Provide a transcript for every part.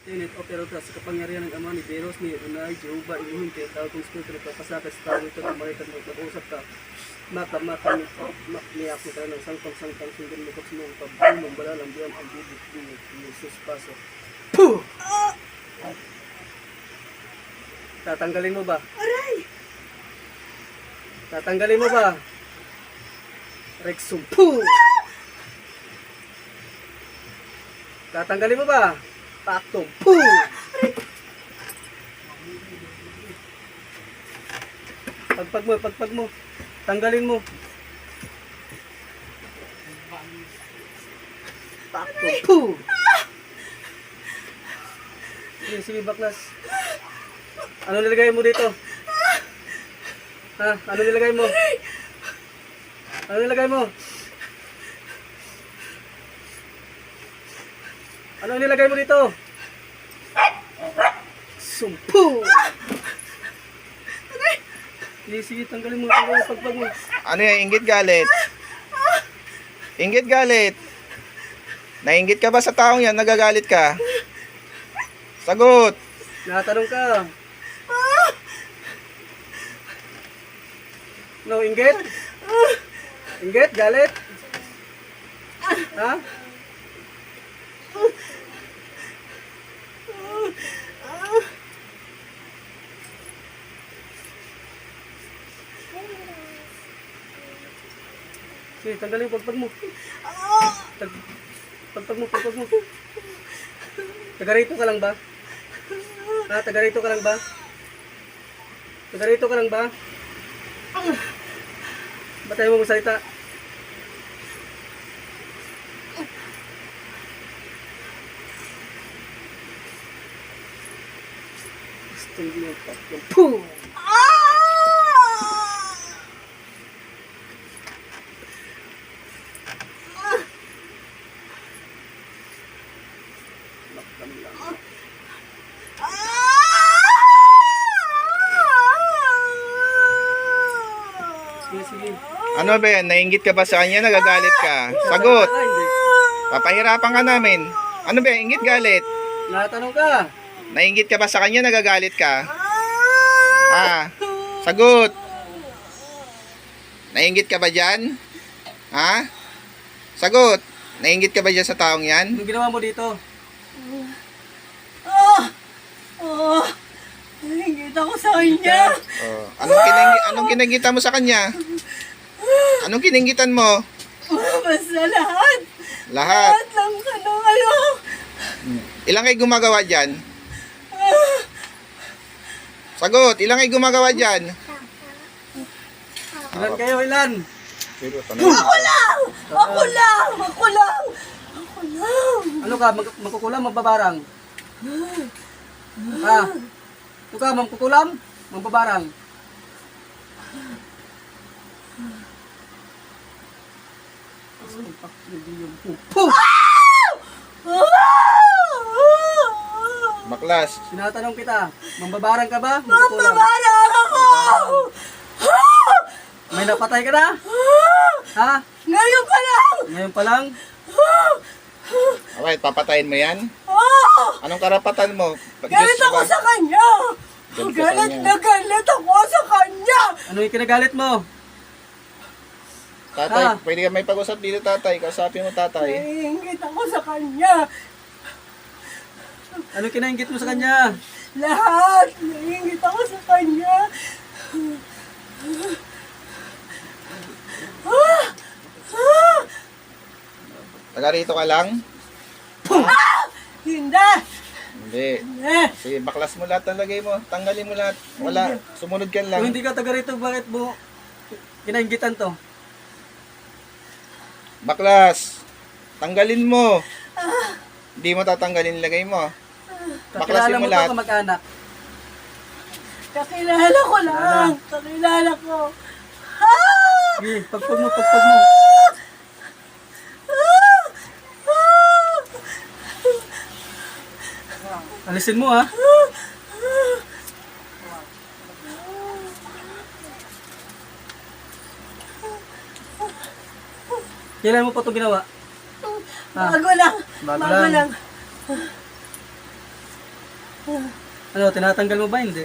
Init o pero sa kapangyarihan ng Ama ni Beros ni Unay, Jehovah, iluhin kayo tao kung spirito na kapasakit sa tao ito na maritan mo pag-usap ka. Mata niyak mo tayo ng sangkang sundin mo kasi mong pabulong balalang biyam ang bibig ni Jesus Paso. Puh! Tatanggalin mo ba? Aray! Tatanggalin mo ba? Rexum. Puh! Tatanggalin mo ba? Paktong. Puh! Pagpag mo. Tanggalin mo. Paktong. Puh! Sige, baklas. Ano nilagay mo dito? Ha? Ano nilagay mo? Ano nilagay mo? Ano nilagay mo dito? Sumpu! Sige, tanggalin mo. Pagpag mo. Ano yan? Inggit galit? Inggit galit? Nainggit ka ba sa taong yan? Nagagalit ka? Sagot! Natanong ka. No, inggit? Inggit? Galit? Ha? Sige, tanggalin yung pagpag mo. Pagpag mo. Taga-rito ka lang ba? Ha? Taga-rito ka lang ba? Taga-rito ka lang ba? Ba't tayo mo magsalita? Gusto mo yung puh! Sige. Ano ba yan? Nainggit ka ba sa kanya? Nagagalit ka? Sagot! Hindi. Papahirapan ka namin. Ano ba yan? Inggit galit? Natanong ka. Nainggit ka ba sa kanya? Nagagalit ka? Sagot! Nainggit ka ba dyan? Ha? Sagot! Nainggit ka ba dyan sa taong yan? Anong ginawa mo dito? Nangingit ako sa kanya. Oh. Anong kinanggita mo sa kanya? Anong kinanggitan mo? Basta lahat. Lahat. Lahat lang ano. Ilang kayo gumagawa dyan? Sagot! Ilang kayo gumagawa dyan? Ilan kayo? Ilan? Ako lang! Ano ka? Magkukulam? Magbabarang? Ha? Ano ka? Magkukulam? Magbabarang? Puh! Baklas. Tinatanong kita, mambabarang ka ba? Magkukulam? Mabarang ako! May napatay ka na? Ha? Ngayon pa lang! Ngayon pa lang? Okay, papatayin mo yan? Oh! Anong karapatan mo? Galit Diyos ako ba? sa kanya! Galit ka sa Galit kanya. na galit ako sa kanya! Ano yung kinagalit mo? Tatay, Ah. pwede ka may pag-usap dito, tatay. Kausapin mo, tatay. Naiingit ako sa kanya! Ano yung kinaingit mo sa kanya? Lahat! Naiingit ako sa kanya! Taga rito ka lang? Hindi! Hindi. Hindi! Sige, baklas mo lahat ng lagay mo. Tanggalin mo lahat. Wala. Sumunod ka Kung lang. hindi ka taga rito, bakit mo kinaingitan to? Baklas. Tanggalin mo. Hindi mo tatanggalin lagay mo. Baklasin Kakilala mo mo to lahat. kamag-anak. Kakilala ko lang! Kakilala ko! Sige, pagpag mo. Alisin mo ha. Kailan mo pa ito ginawa? Bago lang! Bago Bago lang. lang! Ano, tinatanggal mo ba? Hindi.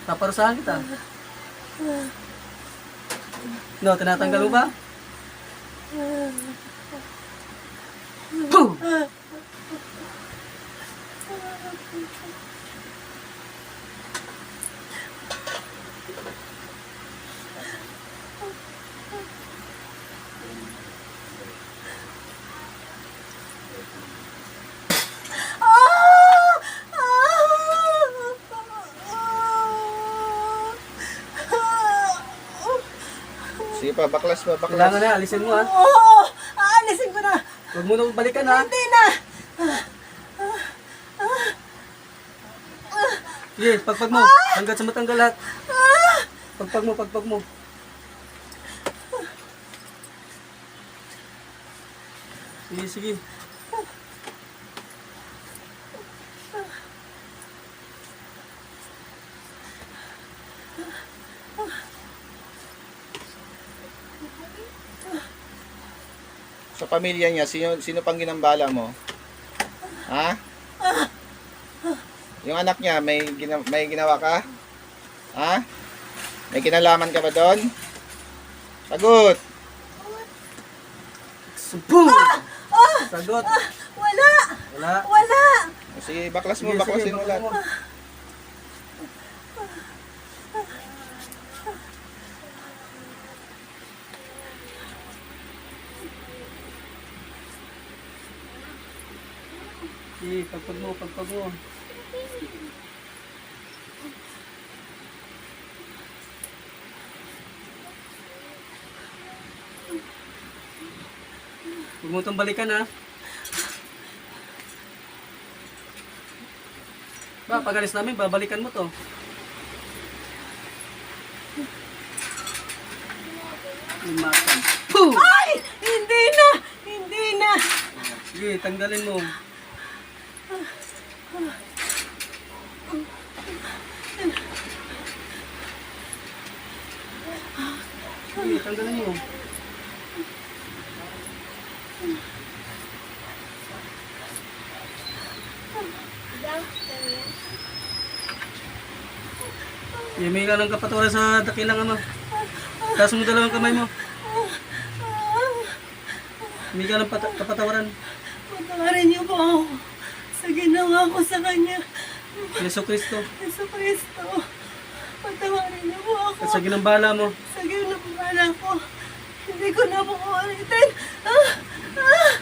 Paparusahan kita. No, tinatanggal mo ba? Boom! Sige pa, baklas pa, baklas. Kailangan na, alisin mo ha. Oo! Aalisin ko na! Huwag mo nang balikan ha. Hindi na! Sige, pagpag mo. Hanggat sa matanggal lahat. Pagpag mo, pagpag mo. Sige, sige. Sa pamilya niya, sino pang ginambala mo? Ha? Yung anak niya, may ginawa ka? Ha? May kinalaman ka ba doon? Sagot! Boom! Sagot. Wala! Wala. Wala! Sige, baklas mo, Sige, baklasin sige, mo baklas lahat. mo. Sige, pagpag mo, pagpag mo. Huwag mo itong balikan ha. Ba, pag alis namin, babalikan mo to. Lumatang. Boom! Ay! Hindi na! Hindi na! Sige, tanggalin mo. Sige, tanggalin mo. May ka ng kapaturan sa dakilang ama. Taas mo dalawang kamay mo. May ka ng kapatawaran. Patawarin niyo po ako sa ginawa ko sa kanya. Yeso Kristo. Yesu Cristo. Patawarin niyo po ako At sa ginambala mo. sa ginawa ko. Hindi ko na po ulitin. Ah! Ah!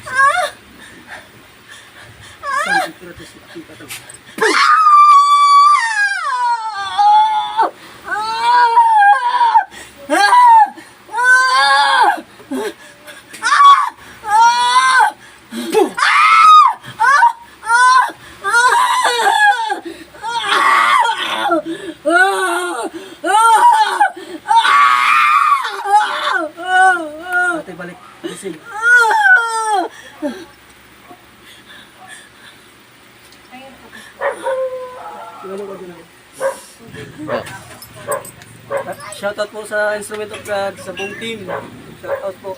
Ah! Sa Kristo sa aking patang. Ate, balik. Gising. Shoutout po sa Instrument of God, sa buong team. Shoutout po.